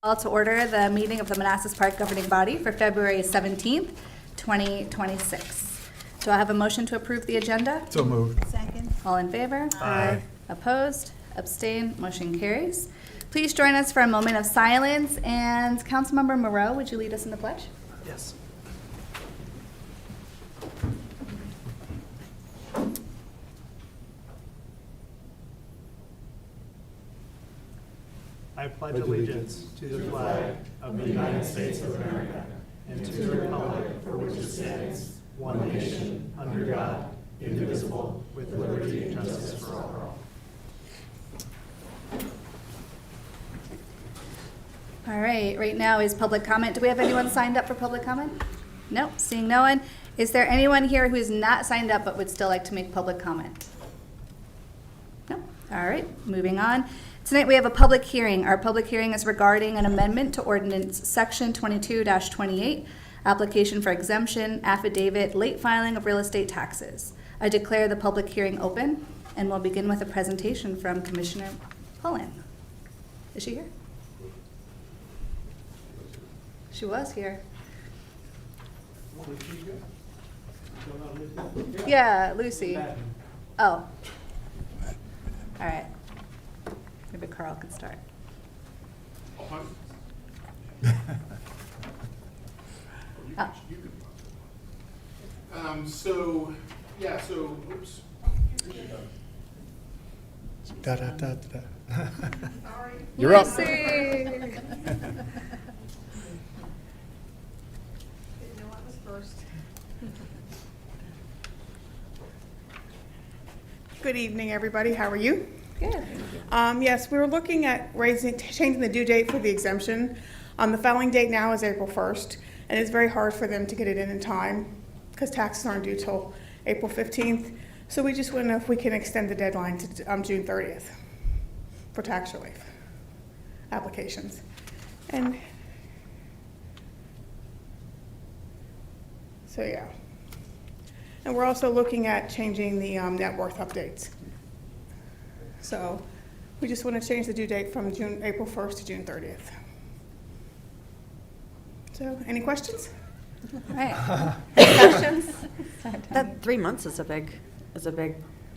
Call to order the meeting of the Manassas Park governing body for February 17th, 2026. Do I have a motion to approve the agenda? So moved. Second. All in favor? Aye. Opposed? Abstained? Motion carries. Please join us for a moment of silence. And Councilmember Moreau, would you lead us in the pledge? Yes. I pledge allegiance to the flag of the United States of America and to the republic for which it stands, one nation, under God, indivisible, with liberty and justice for all. All right now is public comment. Do we have anyone signed up for public comment? Nope, seeing no one. Is there anyone here who is not signed up but would still like to make public comment? No? All right, moving on. Tonight we have a public hearing. Our public hearing is regarding an amendment to Ordinance Section 22-28, application for exemption, affidavit, late filing of real estate taxes. I declare the public hearing open, and we'll begin with a presentation from Commissioner Pullen. Is she here? She was here. Yeah, Lucy. Oh. All right. Maybe Carl could start. Oops. Da, da, da, da. You're up. Lucy. Good evening, everybody. How are you? Good. Yes, we were looking at changing the due date for the exemption. The filing date now is April 1st, and it's very hard for them to get it in time because taxes aren't due till April 15th. So we just want to know if we can extend the deadline to June 30th for tax relief applications. And so, yeah. And we're also looking at changing the net worth updates. So we just want to change the due date from April 1st to June 30th. So any questions? All right. Any questions? That 3 months is a big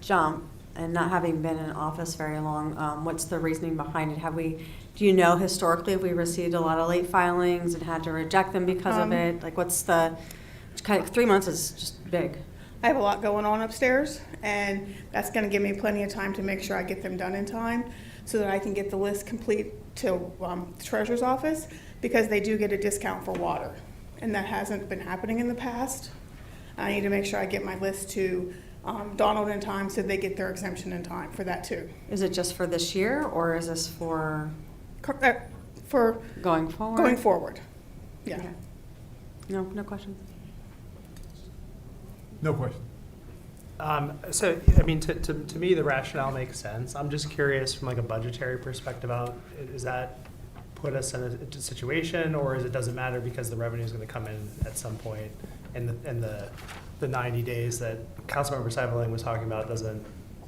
jump, and not having been in office very long, what's the reasoning behind it? Do you know historically if we received a lot of late filings and had to reject them because of it? Like, what's the kind of 3 months is just big. I have a lot going on upstairs, and that's going to give me plenty of time to make sure I get them done in time so that I can get the list complete to the treasurer's office, because they do get a discount for water, and that hasn't been happening in the past. I need to make sure I get my list to Donald in time so they get their exemption in time for that too. Is it just for this year, or is this for For going forward? going forward, yeah. Okay. No questions. No question. So, I mean, to me, the rationale makes sense. I'm just curious from like a budgetary perspective, does that put us in a situation, or is it doesn't matter because the revenue is going to come in at some point, and the 90 days that Councilmember Seiberling was talking about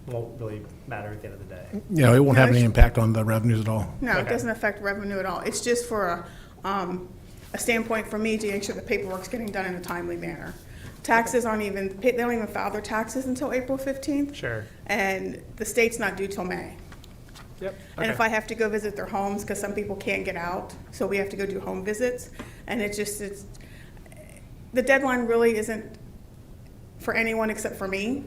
won't really matter at the end of the day? Yeah, it won't have any impact on the revenues at all. No, Okay. It doesn't affect revenue at all. It's just for a standpoint for me to make sure the paperwork's getting done in a timely manner. Taxes they don't even file their taxes until April 15th. Sure. And the state's not due till May. Yep. And if I have to go visit their homes, because some people can't get out, so we have to go do home visits. And the deadline really isn't for anyone except for me.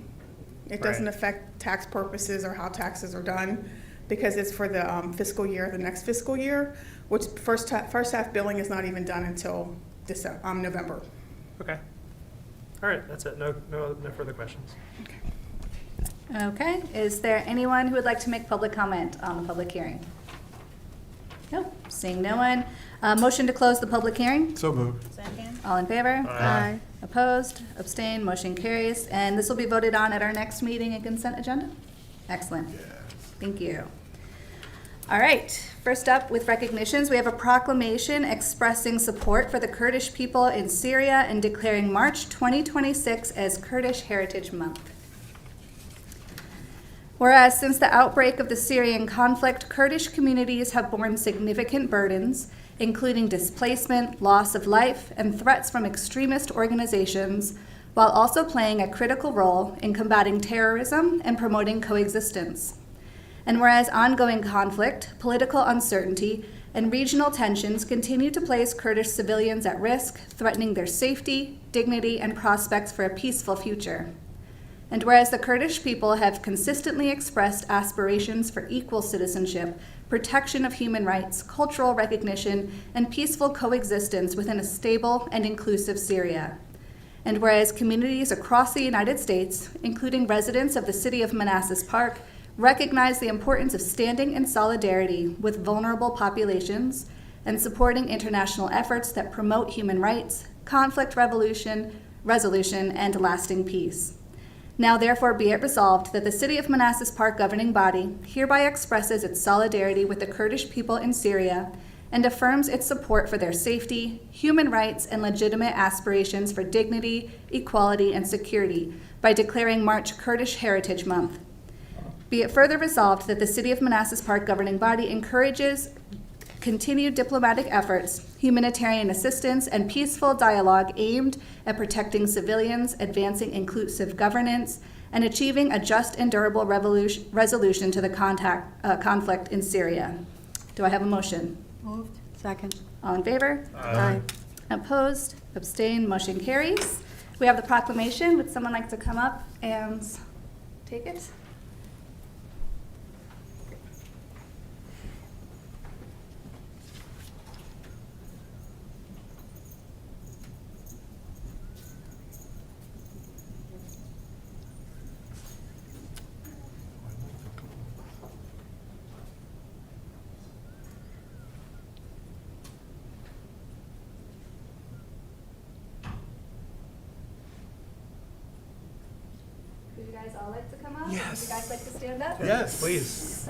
It doesn't Right. affect tax purposes or how taxes are done, because it's for the fiscal year, the next fiscal year, which first half billing is not even done until November. Okay. All right, that's it. No further questions. Okay. Is there anyone who would like to make public comment on the public hearing? No. Seeing no one. Motion to close the public hearing. So moved. Second. All in favor? Aye. Opposed? Abstained? Motion carries. And this will be voted on at our next meeting and consent agenda? Excellent. Thank you. All right. First up with recognitions, we have a proclamation expressing support for the Kurdish people in Syria and declaring March 2026 as Kurdish Heritage Month. Whereas since the outbreak of the Syrian conflict, Kurdish communities have borne significant burdens, including displacement, loss of life, and threats from extremist organizations, while also playing a critical role in combating terrorism and promoting coexistence. And whereas ongoing conflict, political uncertainty, and regional tensions continue to place Kurdish civilians at risk, threatening their safety, dignity, and prospects for a peaceful future. And whereas the Kurdish people have consistently expressed aspirations for equal citizenship, protection of human rights, cultural recognition, and peaceful coexistence within a stable and inclusive Syria. And whereas communities across the United States, including residents of the city of Manassas Park, recognize the importance of standing in solidarity with vulnerable populations and supporting international efforts that promote human rights, conflict resolution, and lasting peace. Now therefore be it resolved that the City of Manassas Park governing body hereby expresses its solidarity with the Kurdish people in Syria and affirms its support for their safety, human rights, and legitimate aspirations for dignity, equality, and security by declaring March Kurdish Heritage Month. Be it further resolved that the City of Manassas Park governing body encourages continued diplomatic efforts, humanitarian assistance, and peaceful dialogue aimed at protecting civilians, advancing inclusive governance, and achieving a just and durable resolution to the conflict in Syria. Do I have a motion? Moved. Second. All in favor? Aye. Opposed? Abstained? Motion carries. We have the proclamation. Would someone like to come up and take it? Would you guys all like to come up? Yes. Would you guys like to stand up? Yes. Please.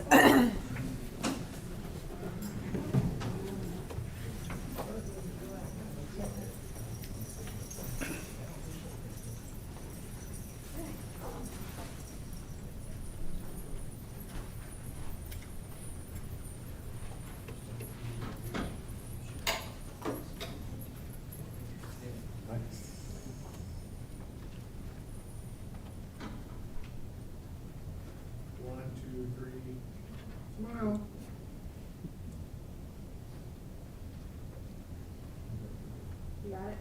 One, two, three. Smile. You got it?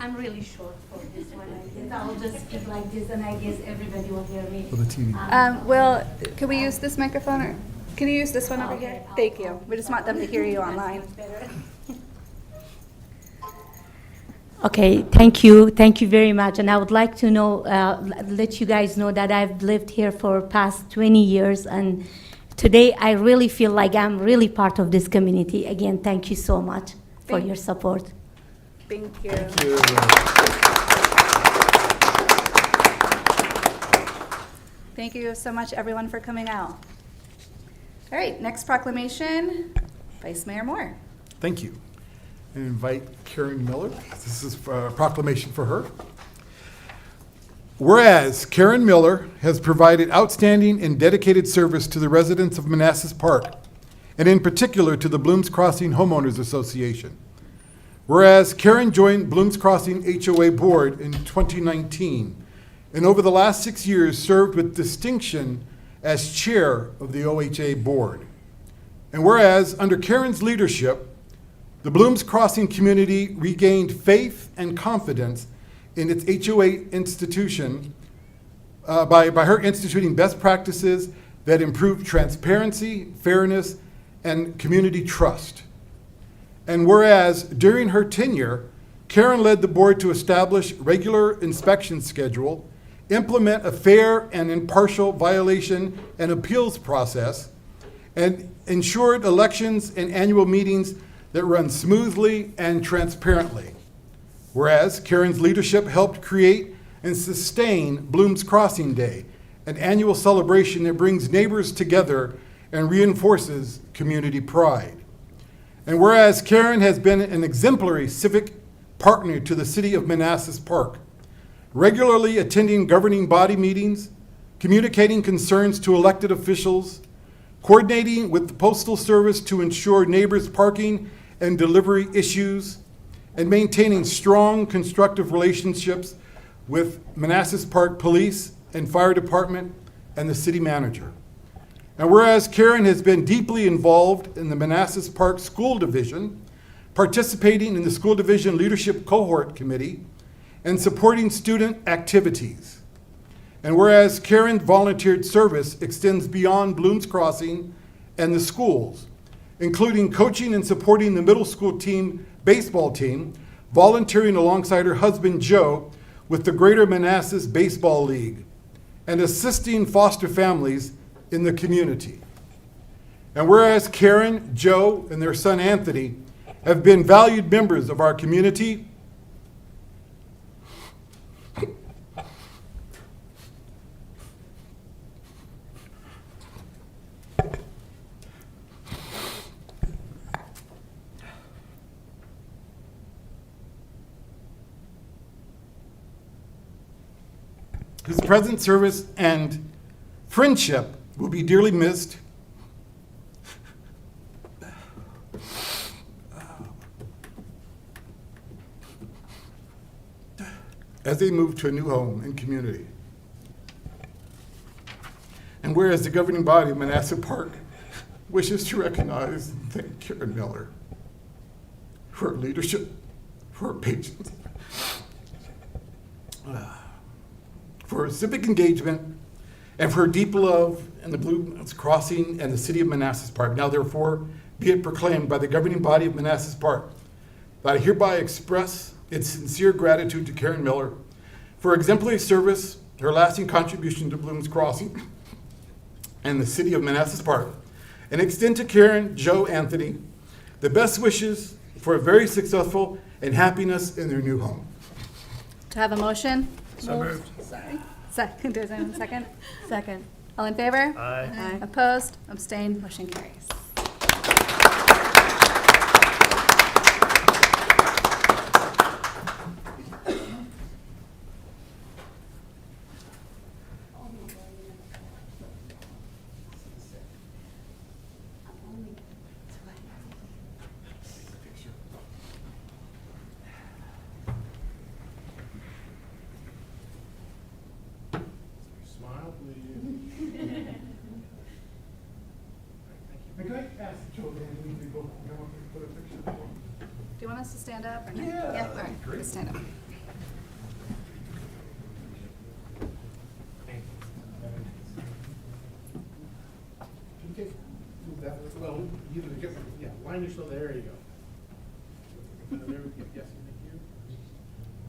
I'm really short for this one. I guess I'll just speak like this, and I guess everybody will hear me. For the TV. Well, can we use this microphone, or can you use this one over here? Okay. Thank you. We just want them to hear you online. Okay, thank you. Thank you very much. And I would like to know, let you guys know that I've lived here for past 20 years, and today I really feel like I'm really part of this community. Again, thank you so much for your support. Thank you. Thank you so much, everyone, for coming out. All right, next proclamation, Vice Mayor Moore. Thank you. And invite Karen Miller. This is a proclamation for her. Whereas Karen Miller has provided outstanding and dedicated service to the residents of Manassas Park, and in particular to the Blooms Crossing Homeowners Association. Whereas Karen joined Blooms Crossing HOA Board in 2019, and over the last 6 years served with distinction as chair of the OHA Board. And whereas under Karen's leadership, the Blooms Crossing community regained faith and confidence in its HOA institution by her instituting best practices that improve transparency, fairness, and community trust. And whereas during her tenure, Karen led the board to establish regular inspection schedule, implement a fair and impartial violation and appeals process, and ensured elections and annual meetings that run smoothly and transparently. Whereas Karen's leadership helped create and sustain Blooms Crossing Day, an annual celebration that brings neighbors together and reinforces community pride. And whereas Karen has been an exemplary civic partner to the city of Manassas Park, regularly attending governing body meetings, communicating concerns to elected officials, coordinating with the Postal Service to ensure neighbors' parking and delivery issues, and maintaining strong, constructive relationships with Manassas Park Police and Fire Department and the city manager. And whereas Karen has been deeply involved in the Manassas Park School Division, participating in the School Division Leadership Cohort Committee, and supporting student activities. And whereas Karen's volunteered service extends beyond Bloom's Crossing and the schools, including coaching and supporting the middle school baseball team, volunteering alongside her husband Joe with the Greater Manassas Baseball League, and assisting foster families in the community. And whereas Karen, Joe, and their son Anthony have been valued members of our community, whose present service and friendship will be dearly missed, as they move to a new home and community. And whereas the governing body of Manassas Park wishes to recognize and thank Karen Miller for her leadership, for her patience, for her civic engagement, and for her deep love in the Bloom's Crossing and the city of Manassas Park. Now therefore be it proclaimed by the governing body of Manassas Park that I hereby express its sincere gratitude to Karen Miller for exemplary service, her lasting contribution to Bloom's Crossing and the city of Manassas Park, and extend to Karen, Joe, Anthony, the best wishes for a very successful and happiness in their new home. To have a motion? So moved. Sorry. Second, does anyone second? Second. All in favor? Aye. Aye. Opposed? Abstained? Motion carries. Smile, please. And can I ask Joe and Anthony to go up and put a picture? Do you want us to stand up or no? Yeah, All right, great. let's stand up. Okay, move that way. Well, either get, yeah, line yourself, there you go. There we go, yes, thank you.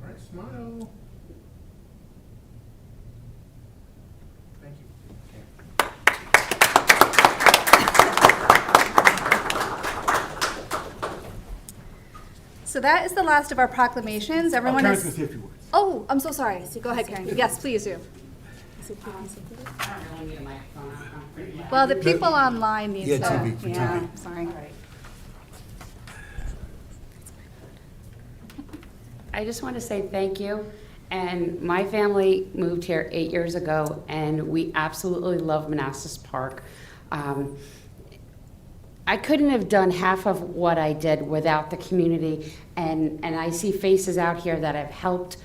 All right, smile. Thank you. So that is the last of our proclamations. Everyone Karen's gonna is. say a few words. Oh, I'm so sorry. So go ahead, Karen. Yes, please do. Well, the people online need to. Yeah, TV, for Yeah, TV. sorry. I just want to say thank you. And my family moved here 8 years ago, and we absolutely love Manassas Park. I couldn't have done half of what I did without the community, and I see faces out here that have helped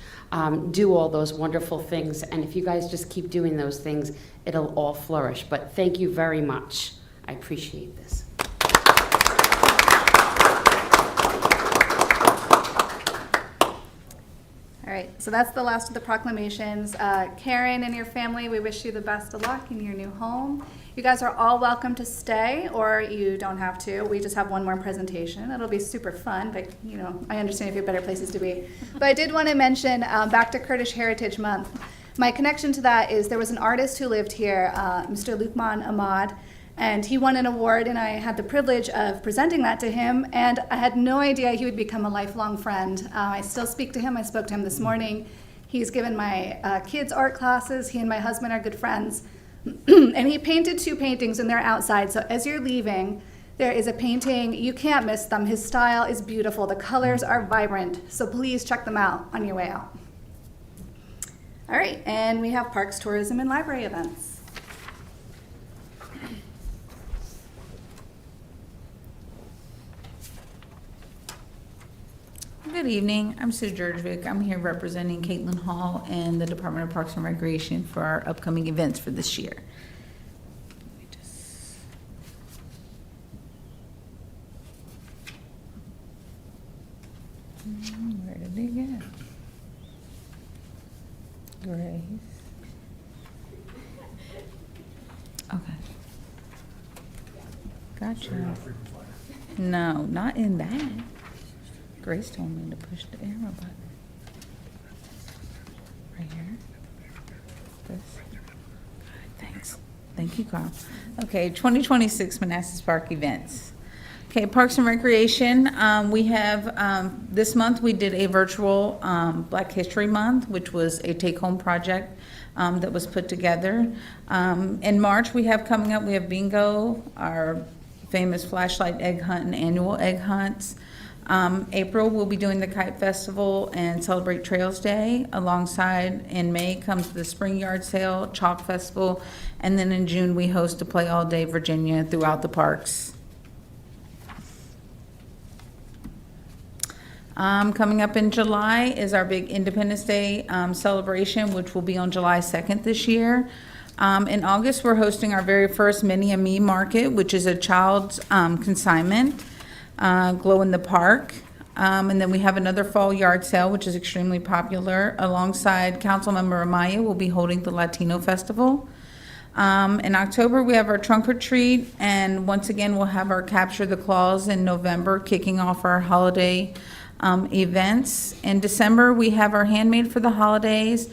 do all those wonderful things. And if you guys just keep doing those things, it'll all flourish. But thank you very much. I appreciate this. All right, so that's the last of the proclamations. Karen and your family, we wish you the best of luck in your new home. You guys are all welcome to stay, or you don't have to. We just have one more presentation. It'll be super fun, but you know, I understand if you have better places to be. But I did want to mention, back to Kurdish Heritage Month, my connection to that is there was an artist who lived here, Mr. Lukman Ahmad, and he won an award, and I had the privilege of presenting that to him, and I had no idea he would become a lifelong friend. I still speak to him. I spoke to him this morning. He's given my kids art classes. He and my husband are good friends. And he painted 2 paintings, and they're outside. So as you're leaving, there is a painting. You can't miss them. His style is beautiful. The colors are vibrant. So please check them out on your way out. All right, and we have parks, tourism, and library events. Good evening. I'm Sue Jurjevic. I'm here representing Caitlin Hall and the Department of Parks and Recreation for our upcoming events for this year. Where did they go? Grace. Okay. Gotcha. No, not in that. Grace told me to push the arrow button. Right here. This. Good, thanks. Thank you, Carl. Okay, 2026 Manassas Park events. Okay, Parks and Recreation. We have, this month we did a virtual Black History Month, which was a take-home project that was put together. In March, we have coming up, we have bingo, our famous flashlight egg hunt and annual egg hunts. April, we'll be doing the Kite Festival and Celebrate Trails Day. Alongside, in May comes the Spring Yard Sale, Chalk Festival, and then in June, we host a Play All Day Virginia throughout the parks. Coming up in July is our big Independence Day celebration, which will be on July 2nd this year. In August, we're hosting our very first Mini and Me Market, which is a child's consignment. Glow in the Park. And then we have another fall yard sale, which is extremely popular. Alongside Councilmember Amaya, we'll be holding the Latino Festival. In October, we have our trunk or treat, and once again, we'll have our Capture the Claws in November, kicking off our holiday events. In December, we have our Handmade for the Holidays,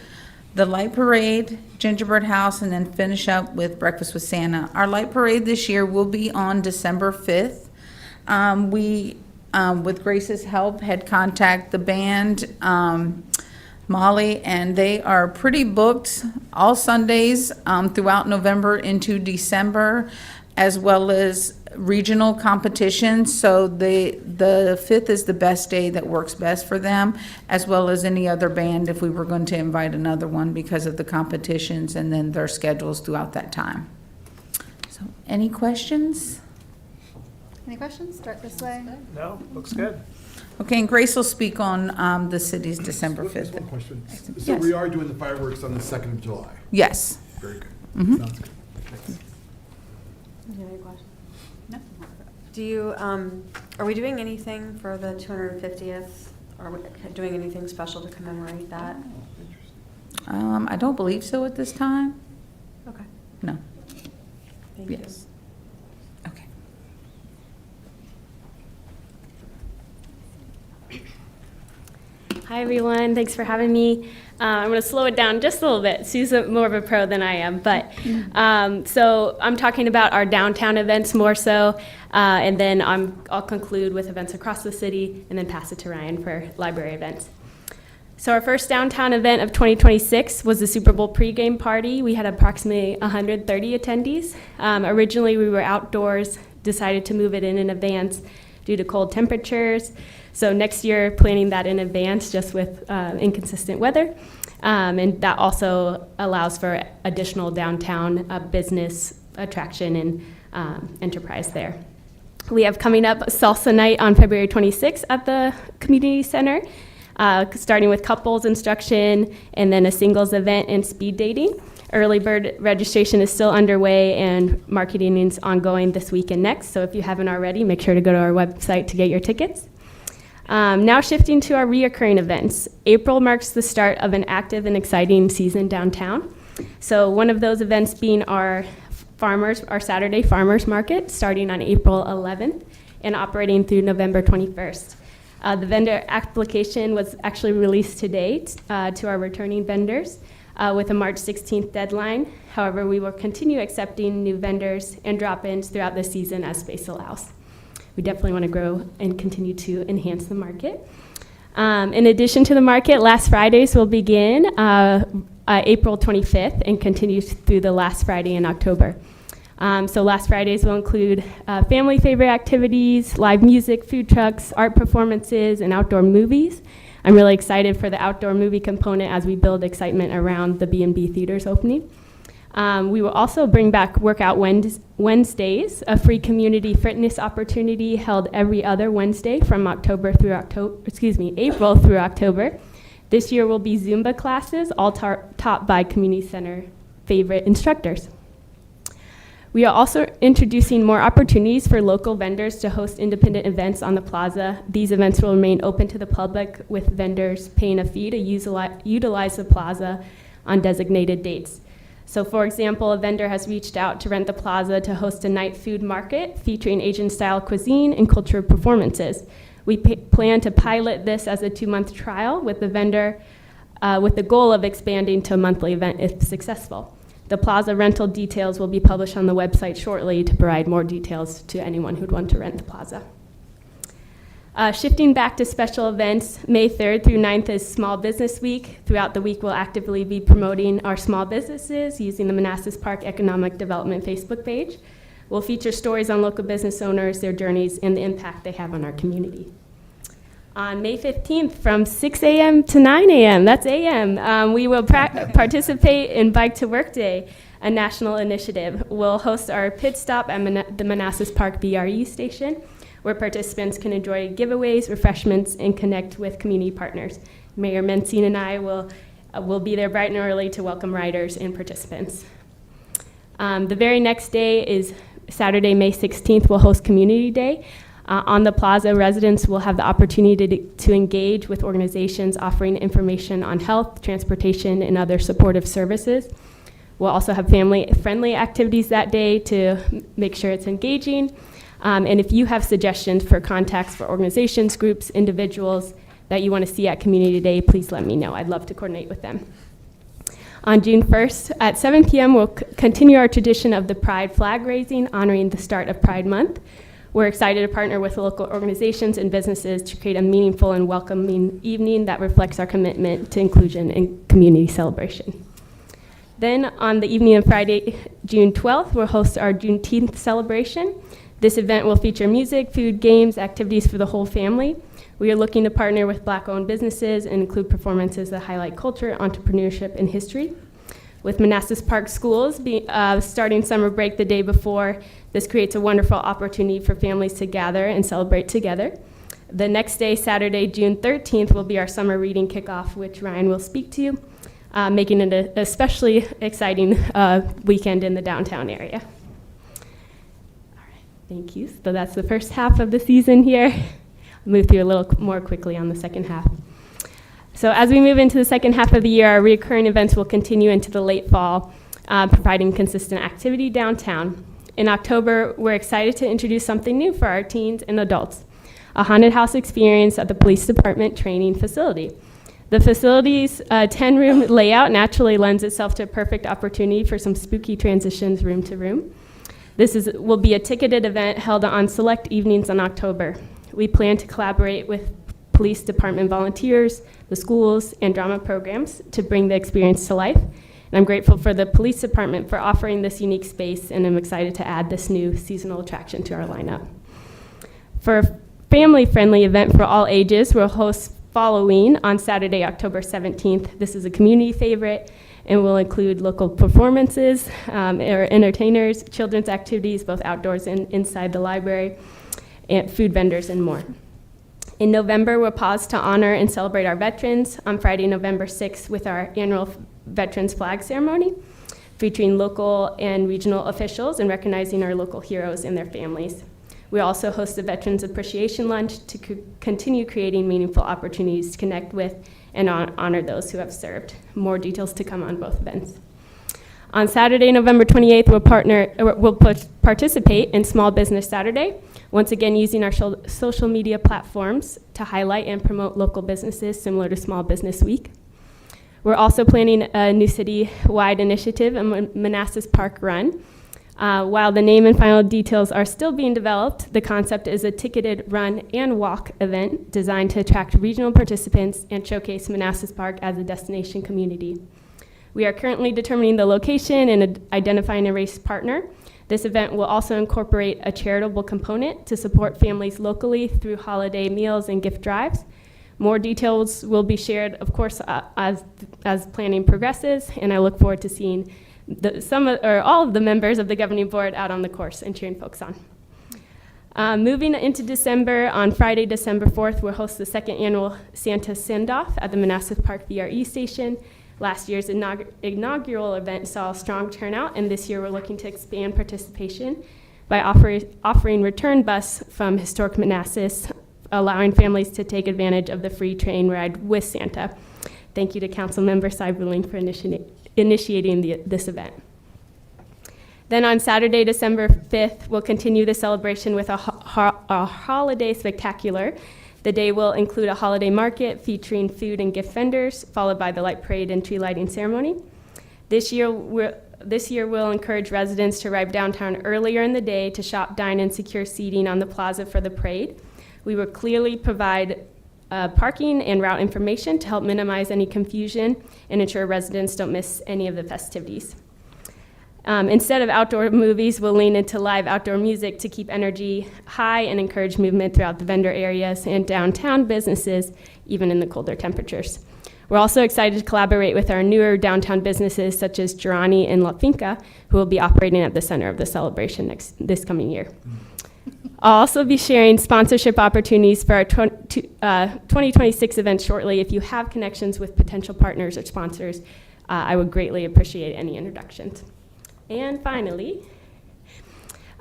the Light Parade, Gingerbread House, and then finish up with Breakfast with Santa. Our Light Parade this year will be on December 5th. We, with Grace's help, had contact the band, Molly, and they are pretty booked all Sundays throughout November into December, as well as regional competitions. So the 5th is the best day that works best for them, as well as any other band if we were going to invite another one because of the competitions and then their schedules throughout that time. So, any questions? Any questions? Start this way. No, looks good. Okay, and Grace will speak on the city's December 5th. Just one question. So Yes. we are doing the fireworks on the 2nd of July. Yes. Very good. Mhm. Sounds good. Thanks. Do you have any questions? No. Do you, are we doing anything for the 250th? Are we doing anything special to commemorate that? I don't believe so at this time. Okay. No. Thank you. Yes. Okay. Hi, everyone. Thanks for having me. I'm going to slow it down just a little bit. Sue's more of a pro than I am. But so I'm talking about our downtown events more so. And then I'll conclude with events across the city and then pass it to Ryan for library events. So our first downtown event of 2026 was the Super Bowl pregame party. We had approximately 130 attendees. Originally, we were outdoors, decided to move it in advance due to cold temperatures. So next year, planning that in advance just with inconsistent weather. And that also allows for additional downtown business attraction and enterprise there. We have coming up Salsa Night on February 26th at the Community Center, starting with couples instruction and then a singles event and speed dating. Early bird registration is still underway and marketing is ongoing this week and next. So if you haven't already, make sure to go to our website to get your tickets. Now shifting to our reoccurring events. April marks the start of an active and exciting season downtown. So one of those events being our Saturday Farmers Market starting on April 11th and operating through November 21st. The vendor application was actually released today to our returning vendors with a March 16th deadline. However, we will continue accepting new vendors and drop-ins throughout the season as space allows. We definitely want to grow and continue to enhance the market. In addition to the market, Last Fridays will begin April 25th and continues through the last Friday in October. So Last Fridays will include family favorite activities, live music, food trucks, art performances, and outdoor movies. I'm really excited for the outdoor movie component as we build excitement around the B&B Theaters opening. We will also bring back Workout Wednesdays, a free community fitness opportunity held every other Wednesday from April through October. This year will be Zumba classes, all taught by community center favorite instructors. We are also introducing more opportunities for local vendors to host independent events on the plaza. These events will remain open to the public, with vendors paying a fee to utilize the plaza on designated dates. So for example, a vendor has reached out to rent the plaza to host a night food market featuring Asian-style cuisine and cultural performances. We plan to pilot this as a 2-month trial with the vendor with the goal of expanding to a monthly event if successful. The plaza rental details will be published on the website shortly to provide more details to anyone who'd want to rent the plaza. Shifting back to special events, May 3rd through 9th is Small Business Week. Throughout the week, we'll actively be promoting our small businesses using the Manassas Park Economic Development Facebook page. We'll feature stories on local business owners, their journeys, and the impact they have on our community. On May 15th, from 6 a.m. to 9 a.m., that's a.m., we will participate in Bike to Work Day, a national initiative. We'll host our pit stop at the Manassas Park BRE station, where participants can enjoy giveaways, refreshments, and connect with community partners. Mayor Mencine and I will be there bright and early to welcome riders and participants. The very next day is Saturday, May 16th, we'll host Community Day. On the plaza, residents will have the opportunity to engage with organizations offering information on health, transportation, and other supportive services. We'll also have family-friendly activities that day to make sure it's engaging. And if you have suggestions for contacts for organizations, groups, individuals that you want to see at Community Day, please let me know. I'd love to coordinate with them. On June 1st at 7 p.m., we'll continue our tradition of the Pride flag raising, honoring the start of Pride Month. We're excited to partner with local organizations and businesses to create a meaningful and welcoming evening that reflects our commitment to inclusion and community celebration. Then on the evening of Friday, June 12th, we'll host our Juneteenth celebration. This event will feature music, food, games, activities for the whole family. We are looking to partner with Black-owned businesses and include performances that highlight culture, entrepreneurship, and history. With Manassas Park Schools starting summer break the day before, this creates a wonderful opportunity for families to gather and celebrate together. The next day, Saturday, June 13th, will be our summer reading kickoff, which Ryan will speak to, making it an especially exciting weekend in the downtown area. All right, thank you. So that's the first half of the season here. I'll move through a little more quickly on the second half. So as we move into the second half of the year, our recurring events will continue into the late fall, providing consistent activity downtown. In October, we're excited to introduce something new for our teens and adults, a haunted house experience at the police department training facility. The facility's 10-room layout naturally lends itself to a perfect opportunity for some spooky transitions room to room. This will be a ticketed event held on select evenings in October. We plan to collaborate with police department volunteers, the schools, and drama programs to bring the experience to life. And I'm grateful for the police department for offering this unique space, and I'm excited to add this new seasonal attraction to our lineup. For a family-friendly event for all ages, we'll host Halloween on Saturday, October 17th. This is a community favorite and will include local performances, or entertainers, children's activities, both outdoors and inside the library, and food vendors, and more. In November, we'll pause to honor and celebrate our veterans on Friday, November 6th with our annual Veterans Flag Ceremony, featuring local and regional officials and recognizing our local heroes and their families. We also host a Veterans Appreciation Lunch to continue creating meaningful opportunities to connect with and honor those who have served. More details to come on both events. On Saturday, November 28th, we'll participate in Small Business Saturday, once again using our social media platforms to highlight and promote local businesses similar to Small Business Week. We're also planning a new city-wide initiative, a Manassas Park Run. While the name and final details are still being developed, the concept is a ticketed run and walk event designed to attract regional participants and showcase Manassas Park as a destination community. We are currently determining the location and identifying a race partner. This event will also incorporate a charitable component to support families locally through holiday meals and gift drives. More details will be shared, of course, as planning progresses, and I look forward to seeing all of the members of the governing board out on the course and cheering folks on. Moving into December, on Friday, December 4th, we'll host the second annual Santa Send-Off at the Manassas Park VRE station. Last year's inaugural event saw a strong turnout, and this year we're looking to expand participation by offering return bus from historic Manassas, allowing families to take advantage of the free train ride with Santa. Thank you to Councilmember Cyberling for initiating this event. Then on Saturday, December 5th, we'll continue the celebration with a holiday spectacular. The day will include a holiday market featuring food and gift vendors, followed by the light parade and tree lighting ceremony. This year we'll encourage residents to arrive downtown earlier in the day to shop, dine, and secure seating on the plaza for the parade. We will clearly provide parking and route information to help minimize any confusion and ensure residents don't miss any of the festivities. Instead of outdoor movies, we'll lean into live outdoor music to keep energy high and encourage movement throughout the vendor areas and downtown businesses, even in the colder temperatures. We're also excited to collaborate with our newer downtown businesses such as Girani and La Finca, who will be operating at the center of the celebration this coming year. I'll also be sharing sponsorship opportunities for our 2026 event shortly. If you have connections with potential partners or sponsors, I would greatly appreciate any introductions. And finally,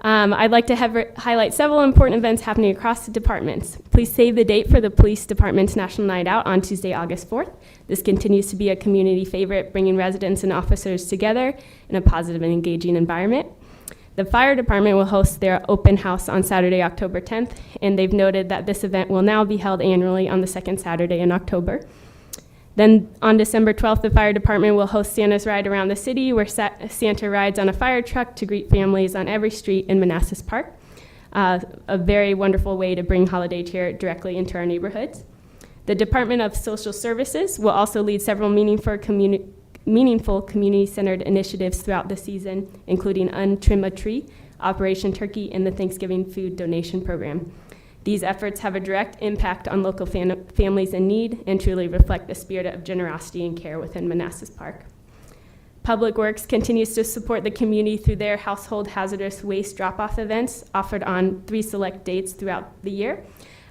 I'd like to highlight several important events happening across the departments. Please save the date for the Police Department's National Night Out on Tuesday, August 4th. This continues to be a community favorite, bringing residents and officers together in a positive and engaging environment. The Fire Department will host their open house on Saturday, October 10th, and they've noted that this event will now be held annually on the second Saturday in October. Then on December 12th, the Fire Department will host Santa's Ride Around the City, where Santa rides on a fire truck to greet families on every street in Manassas Park. A very wonderful way to bring holiday cheer directly into our neighborhoods. The Department of Social Services will also lead several meaningful community-centered initiatives throughout the season, including Untrim a Tree, Operation Turkey, and the Thanksgiving Food Donation Program. These efforts have a direct impact on local families in need and truly reflect the spirit of generosity and care within Manassas Park. Public Works continues to support the community through their household hazardous waste drop-off events offered on 3 select dates throughout the year,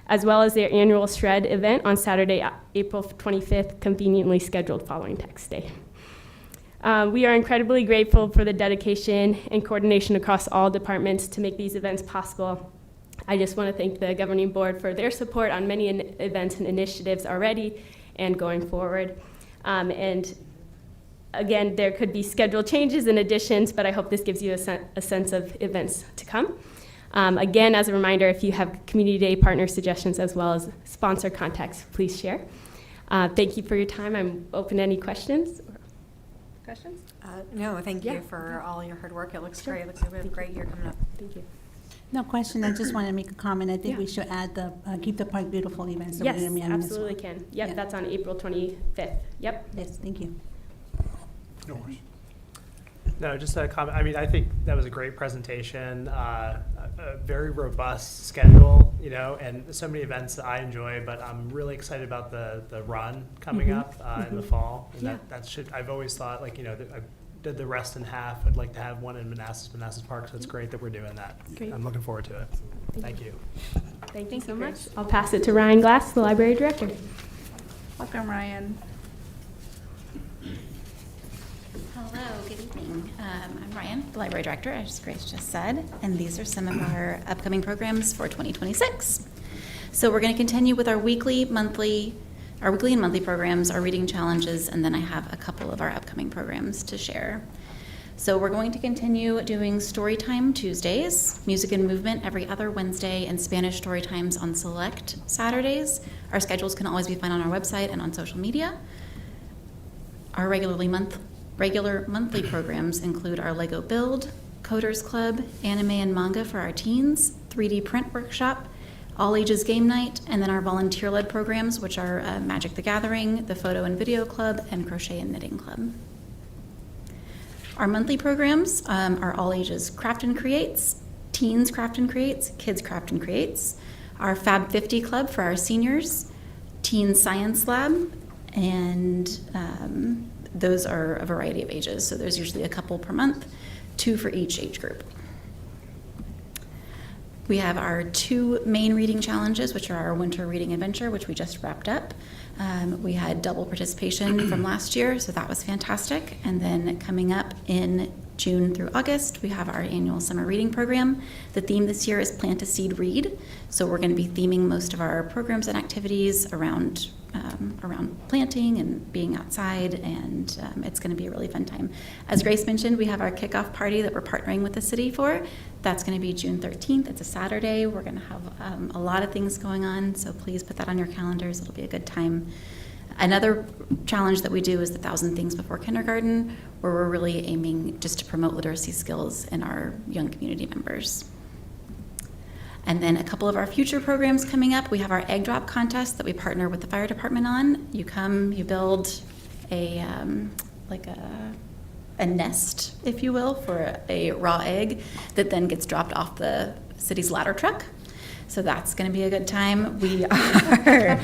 as well as their annual Shred event on Saturday, April 25th, conveniently scheduled following Tax Day. We are incredibly grateful for the dedication and coordination across all departments to make these events possible. I just want to thank the governing board for their support on many events and initiatives already and going forward. And again, there could be schedule changes and additions, but I hope this gives you a sense of events to come. Again, as a reminder, if you have Community Day partner suggestions as well as sponsor contacts, please share. Thank you for your time. I'm open to any questions. Questions? No, thank Yeah. you for all your hard work. It looks great. It looks like we have a great year coming up. Thank you. No question, I just want to make a comment. I think Yeah. we should add the Keep the Park Beautiful events. that we're Yes, gonna be having as absolutely well. can. Yep, Yeah. that's on April 25th. Yep. Yes, thank you. No question. No, just a comment. I mean, I think that was a great presentation, a very robust schedule, you know, and so many events that I enjoy, but I'm really excited about the run coming up in the fall. And Yeah. that should, I've always thought, like, you know, I did the rest in half. I'd like to have one in Manassas Park, so it's great that we're doing that. Great. I'm looking forward to it. Thank you. Thank you so much. I'll pass it to Ryan Glass, the library director. Welcome, Ryan. Hello, good evening. I'm Ryan, the library director, as Grace just said, and these are some of our upcoming programs for 2026. So we're going to continue with our weekly and monthly programs, our reading challenges, and then I have a couple of our upcoming programs to share. So we're going to continue doing Storytime Tuesdays, Music and Movement every other Wednesday, and Spanish Storytimes on select Saturdays. Our schedules can always be found on our website and on social media. Our regular monthly programs include our Lego Build, Coders Club, anime and manga for our teens, 3D print workshop, all ages game night, and then our volunteer-led programs, which are Magic the Gathering, the Photo and Video Club, and Crochet and Knitting Club. Our monthly programs are all ages Craft and Creates, Teens Craft and Creates, Kids Craft and Creates, our Fab 50 Club for our seniors, Teen Science Lab, and those are a variety of ages. So there's usually a couple per month, 2 for each age group. We have our 2 main reading challenges, which are our Winter Reading Adventure, which we just wrapped up. We had double participation from last year, so that was fantastic. And then coming up in June through August, we have our annual summer reading program. The theme this year is Plant a Seed, Read. So we're going to be theming most of our programs and activities around planting and being outside, and it's going to be a really fun time. As Grace mentioned, we have our kickoff party that we're partnering with the city for. That's going to be June 13th. It's a Saturday. We're going to have a lot of things going on, so please put that on your calendars. It'll be a good time. Another challenge that we do is the 1,000 Things Before Kindergarten, where we're really aiming just to promote literacy skills in our young community members. And then a couple of our future programs coming up. We have our egg drop contest that we partner with the fire department on. You come, you build a nest, if you will, for a raw egg that then gets dropped off the city's ladder truck. So that's going to be a good time. We are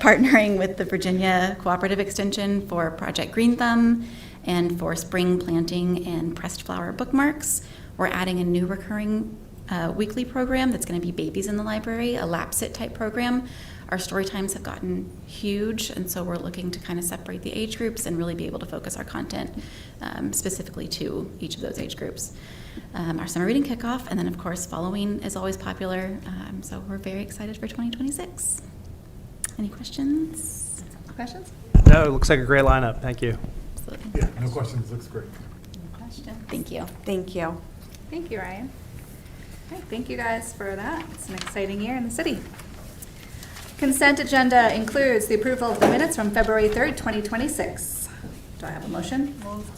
partnering with the Virginia Cooperative Extension for Project Green Thumb and for spring planting and pressed flower bookmarks. We're adding a new recurring weekly program that's going to be Babies in the Library, a lap sit type program. Our story times have gotten huge, and so we're looking to kind of separate the age groups and really be able to focus our content specifically to each of those age groups. Our summer reading kickoff, and then of course Halloween is always popular, so we're very excited for 2026. Any questions? Questions? No, it looks like a great lineup. Thank you. Absolutely. Yeah, no questions, looks great. Thank you. Thank you. Thank you, Ryan. All right, thank you guys for that. It's an exciting year in the city. Consent agenda includes the approval of the minutes from February 3rd, 2026. Do I have a motion?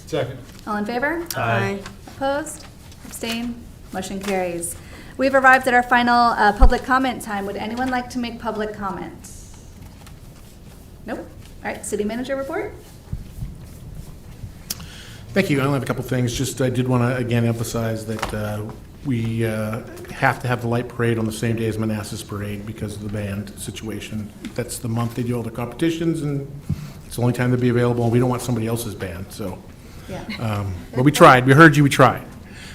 Second. All in favor? Aye. Opposed? Abstain? Motion carries. We've arrived at our final public comment time. Would anyone like to make public comment? Nope. All right, city manager report? Thank you. I only have a couple things. Just I did want to again emphasize that we have to have the light parade on the same day as Manassas parade because of the band situation. That's the month they do all the competitions, and it's the only time they'll be available. And we don't want somebody else's band, so. Yeah. But we tried. We heard you. We tried.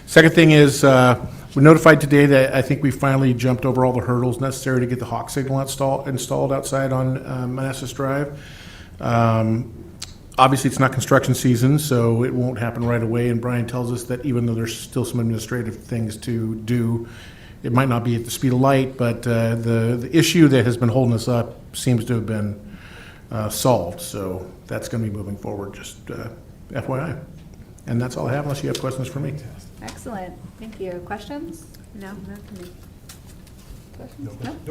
Second thing is we're notified today that I think we finally jumped over all the hurdles necessary to get the hawk signal installed outside on Manassas Drive. Obviously, it's not construction season, so it won't happen right away. And Brian tells us that even though there's still some administrative things to do, it might not be at the speed of light, but the issue that has been holding us up seems to have been solved. So that's going to be moving forward, just FYI. And that's all I have, unless you have questions for me. Excellent. Thank you. Questions? No. No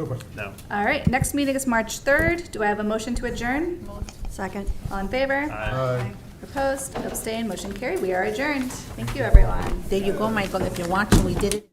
questions. No. All right, next meeting is March 3rd. Do I have a motion to adjourn? Second. All in favor? Aye. Opposed? Abstained? Motion carried. We are adjourned. Thank you, everyone. There you go, Michael, if you're watching, we did it.